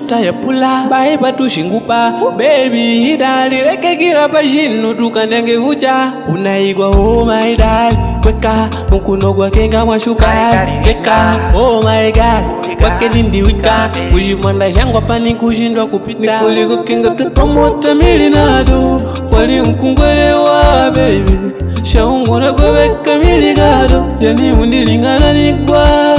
kutayapula baiba tushingupa baby idali leke kila pashinu tukanyange vucha unaigwa oh my dad kweka mkunogwa kenga mwashuka leka oh my god wake nindi wika ujimwanda shangwa pani kushindwa kupita nikuliko kenga tupamota milinado wali mkungwelewa baby shaungona kweweka miligado yani undilingana nikwa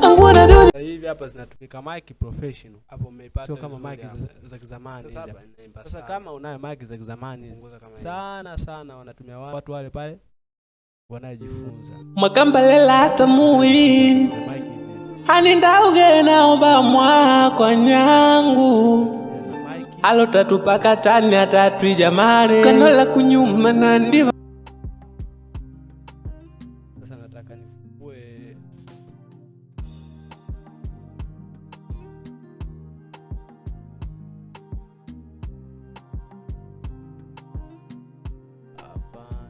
angwana doni. Hivi hapa zinatumika mic professional. Hapo umeipata sio kama mic za kizamani hizi. Sasa kama unayo mic za kizamani sana wanatumia watu wale pale wanajifunza. Makamba lela tamui anindauge naomba mwa kwa nyangu alo tatu paka tani atatu jamani kanola kunyuma na ndiva. Sasa nataka nifungue hapa.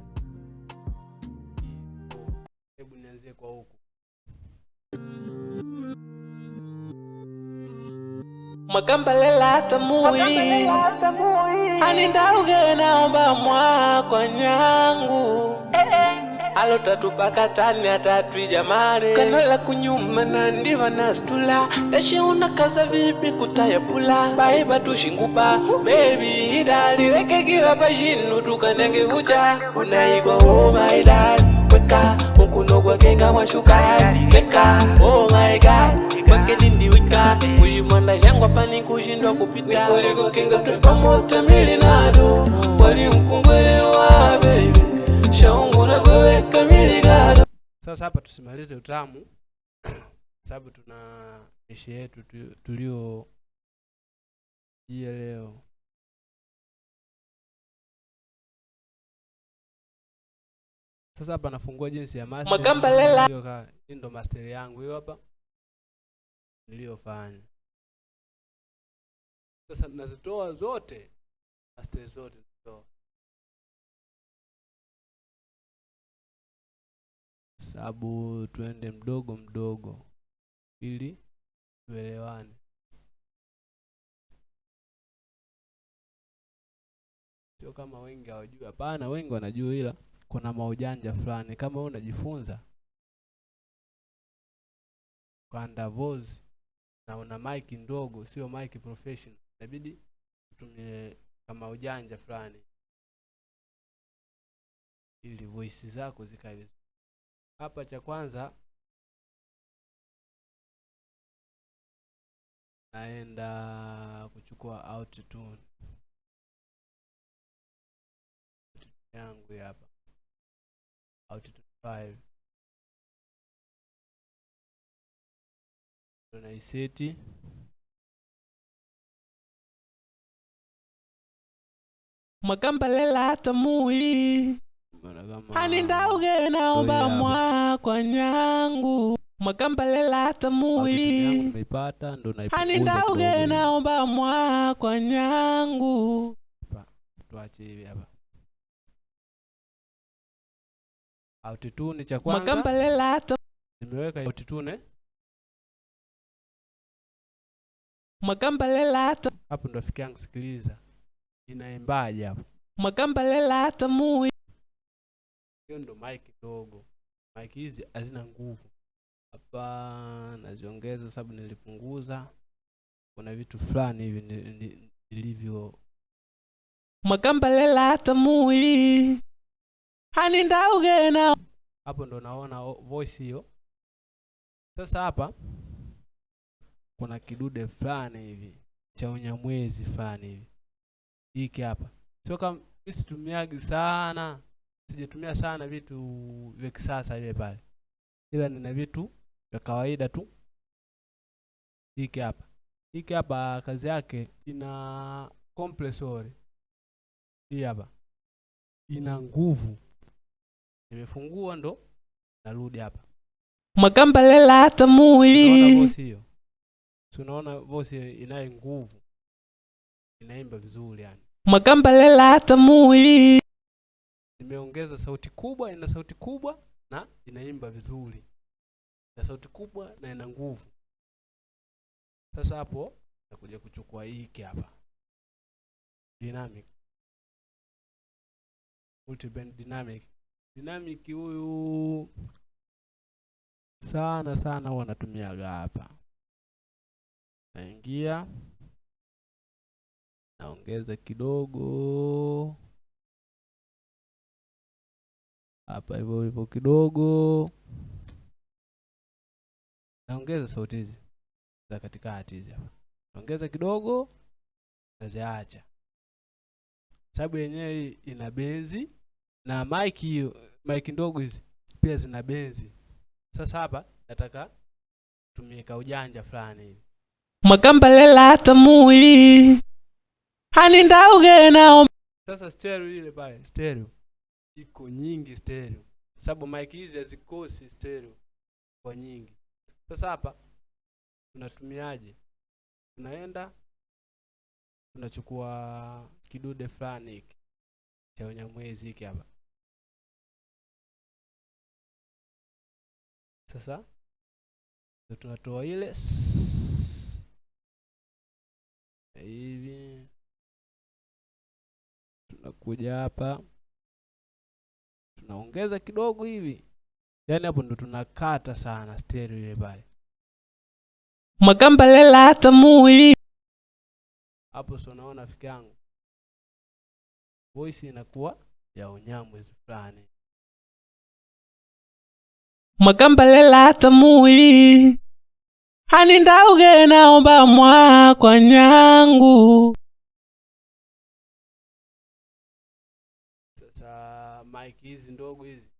Hebu nianzie kwa huku. Makamba lela tamui anindauge naomba mwa kwa nyangu alo tatu paka tani atatu jamani kanola kunyuma na ndiva na stula dashi unakaza vipi kutayapula baiba tushingupa baby idali leke kila pashinu tukanyange vucha unaigwa oh my dad kweka mkunogwa kenga mwashuka leka oh my god wake nindi wika ujimwanda shangwa pani kushindwa kupita nikuliko kenga tupamota milinado wali mkungwelewa baby shaungona kweweka miligado. Sasa hapa tusimalize utamu sababu tuna mishi yetu tulio jia leo. Sasa hapa nafungua jinsi ya master. Makamba lela ndo master yangu hiyo hapa niliyofanya. Sasa nazitoa zote master zote nitoa. Sababu tuende mdogo mdogo ili tuelewane. Sio kama wengi hawajui, hapana, wengi wanajua, ila kuna maujanja fulani kama wewe unajifunza kanda voice na una mic ndogo, sio mic professional, inabidi utumie kama ujanja fulani ili voice zako zikae vizuri. Hapa cha kwanza naenda kuchukua autotune yangu hapa, autotune 5 tunaiseti. Makamba lela tamui anindauge naomba mwa kwa nyangu makamba lela tamui nimeipata ndo naipunguza anindauge naomba mwa kwa nyangu. Tuache hivi hapa. Autotune cha kwanza makamba lela nimeweka autotune. Makamba lela hapo ndo rafiki yangu, sikiliza inaimbaje hapo. Makamba lela tamui hiyo ndo mic ndogo. Mic hizi hazina nguvu. Hapa naziongeza sababu nilipunguza. Kuna vitu fulani hivi nilivyo. Makamba lela tamui anindauge na hapo ndo naona voice hiyo. Sasa hapa kuna kidude fulani hivi cha unyamwezi fulani hivi. Hiki hapa sio kama situmiagi sana, sijatumia sana vitu vya kisasa ile pale, ila nina vitu vya kawaida tu. Hiki hapa kazi yake ina compressor. Hii hapa ina nguvu. Nimefungua ndo narudi hapa. Makamba lela tamui unaona voice hiyo, unaona voice inayo nguvu, inaimba vizuri yani. Makamba lela tamui nimeongeza sauti kubwa, ina sauti kubwa na inaimba vizuri. Ina sauti kubwa na ina nguvu. Sasa hapo nakuja kuchukua hiki hapa dynamic, multiband dynamic huyu sana huwa natumiaga hapa. Naingia naongeza kidogo hapa hivyo kidogo, naongeza sauti hizi za katikati hizi hapa, naongeza kidogo naziacha, sababu yenyewe ina benzi na mic ndogo hizi pia zina benzi. Sasa hapa nataka tumika ujanja fulani hivi, Magambalela tamui hani ndauge nao. Sasa stereo ile pale, stereo iko nyingi, stereo sababu mic hizi hazikosi stereo kwa nyingi. Sasa hapa tunatumiaje? Tunaenda tunachukua kidude fulani hiki cha unyamwezi hiki hapa. Sasa tunatoa ile hivi, tunakuja hapa tunaongeza kidogo hivi, yani hapo ndo tunakata sana stereo ile pale. Magambalela tamui hapo, sio naona rafiki yangu voice inakuwa ya unyamwezi fulani. Magambalela tamui hani ndauge naomba mwa kwa nyangu. Sasa mic hizi ndogo hizi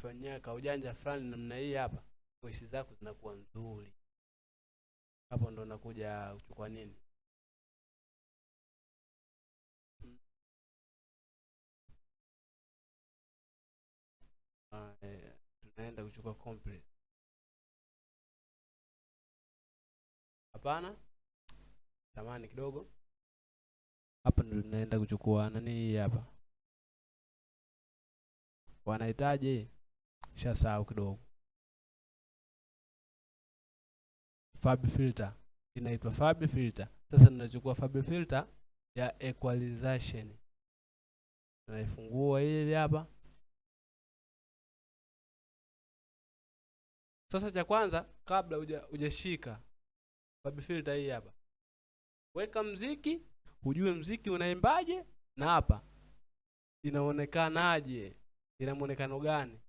fanyia ka ujanja fulani namna hii hapa, voice zako zinakuwa nzuri. Hapo ndo nakuja kuchukua nini, tunaenda kuchukua compress. Hapana, tamani kidogo hapa ndo tunaenda kuchukua nani hapa, wanahitaji shasahau kidogo, Fab filter, inaitwa Fab filter. Sasa tunachukua Fab filter ya equalization, tunaifungua ile hapa. Sasa cha kwanza kabla hujashika Fab filter hii hapa, weka mziki, ujue mziki unaimbaje na hapa inaonekanaje, ina muonekano gani.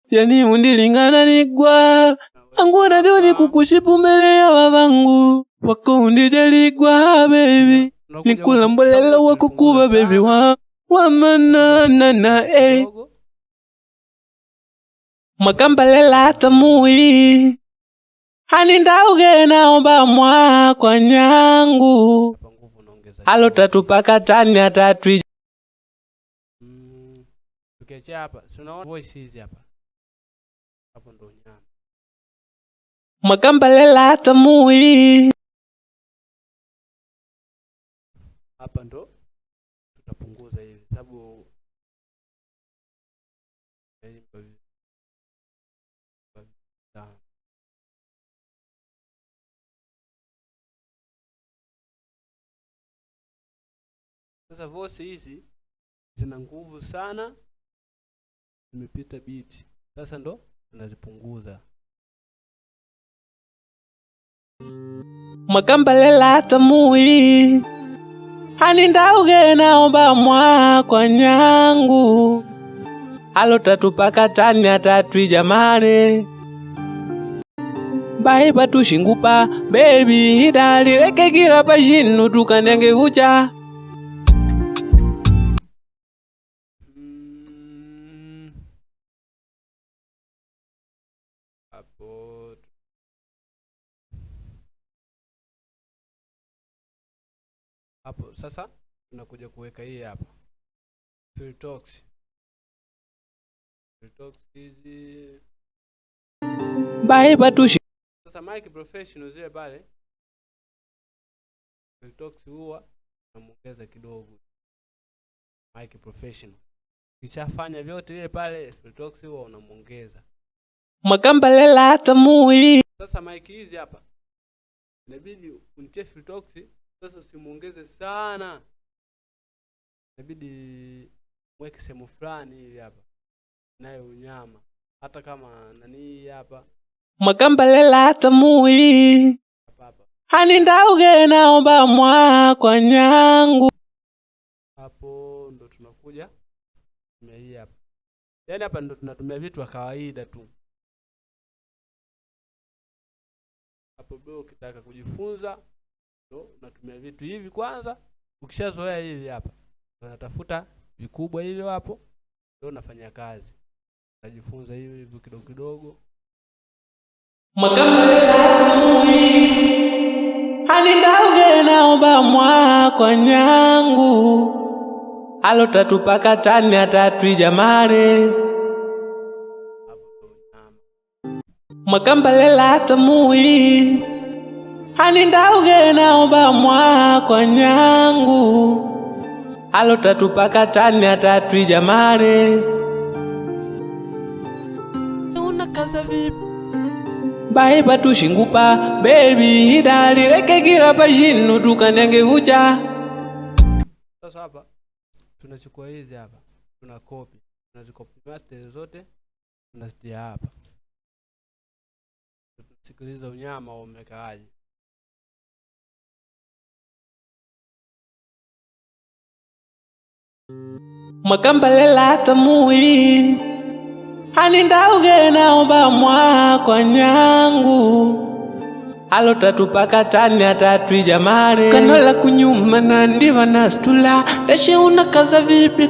Yani undilingana nigwa angura bioni kukushipu mbele ya babangu wako undijaligwa baby nikula mbolela wakukuba baby wa manana Magambalela tamui hani ndauge naomba mwa kwa nyangu. Halo tatu paka tani atatu. Tukiacha hapa tunaona voice hizi hapa, hapo ndo nyama. Magambalela tamui hapa ndo tutapunguza hivi sababu sasa voice hizi zina nguvu sana, zimepita beat. Sasa ndo tunazipunguza. Magambalela tamui hani ndauge naomba mwa kwa nyangu. Halo tatu paka tani atatu jamani. Bye batu shingupa baby idali leke kila pashinu tukanenge ucha. Hapo sasa tunakuja kuweka hii hapa Filtox hizi. Bye batu sasa mic professional zile pale Filtox huwa namuongeza kidogo mic professional. Kishafanya vyote ile pale Filtox huwa unamuongeza. Magambalela tamui. Sasa mic hizi hapa inabidi unitie Filtox. Sasa usimuongeze sana, inabidi mweke sehemu fulani hivi hapa nayo unyama, hata kama nani hapa Mwakambalela tamui hapa hani ndauge naomba mwa kwa nyangu. Hapo ndo tunakuja hii hapa. Yaani hapa ndo tunatumia vitu vya kawaida tu. Hapo bro, ukitaka kujifunza ndo unatumia vitu hivi kwanza. Ukishazoea hivi hapa, unatafuta vikubwa hivi hapo, ndio unafanya kazi. Unajifunza hivi kidogo kidogo. Mwakambalela tamui hani ndauge naomba mwa kwa nyangu. Alo tatu paka tani atatu jamani. Mwakambalela tamui hani ndauge naomba mwa kwa nyangu. Alo tatu paka tani atatu jamani. Unakaza vipi? Bai batu shingupa baby hidali leke kila pashinu tukanenge vucha. Sasa hapa tunachukua hizi hapa, tuna copy, tunazikopi master zote tunazitia hapa. Sikiliza unyama umekaaje. Mwakambalela tamui hani ndauge naomba mwa kwa nyangu. Alo tatu paka tani atatu jamani. Kanola kunyuma na ndiva na stula. Leshi unakaza vipi?